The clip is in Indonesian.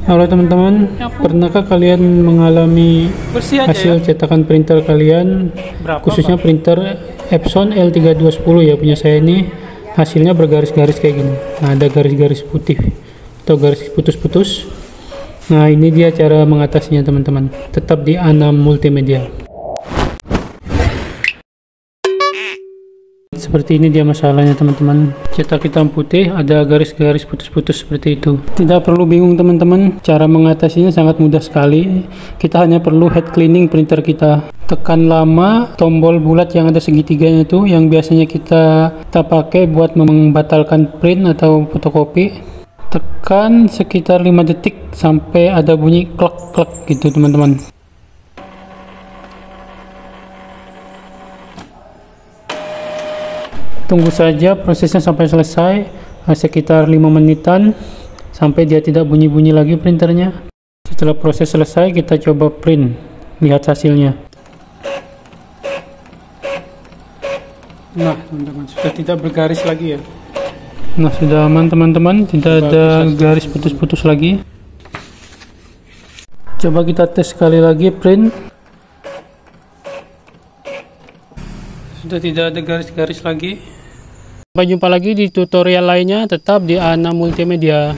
Halo teman-teman, pernahkah kalian mengalami hasil cetakan printer kalian, khususnya printer Epson L3210 ya, punya saya ini hasilnya bergaris-garis kayak gini. Nah, ada garis-garis putih atau garis putus-putus. Nah, ini dia cara mengatasinya teman-teman, tetap di A6 Multimedia. Seperti ini dia masalahnya teman-teman, cetak hitam putih ada garis-garis putus-putus seperti itu. Tidak perlu bingung teman-teman, cara mengatasinya sangat mudah sekali. Kita hanya perlu head cleaning printer kita. Tekan lama tombol bulat yang ada segitiganya itu, yang biasanya kita pakai buat membatalkan print atau fotokopi. Tekan sekitar 5 detik sampai ada bunyi klek-klek gitu teman-teman. Tunggu saja prosesnya sampai selesai, sekitar 5 menitan sampai dia tidak bunyi-bunyi lagi printernya. Setelah proses selesai, kita coba print, lihat hasilnya. Nah teman-teman, sudah tidak bergaris lagi ya. Nah, sudah aman teman-teman, tidak ada garis putus-putus lagi. Coba kita tes sekali lagi print. Sudah tidak ada garis-garis lagi. Sampai jumpa lagi di tutorial lainnya, tetap di A6 Multimedia.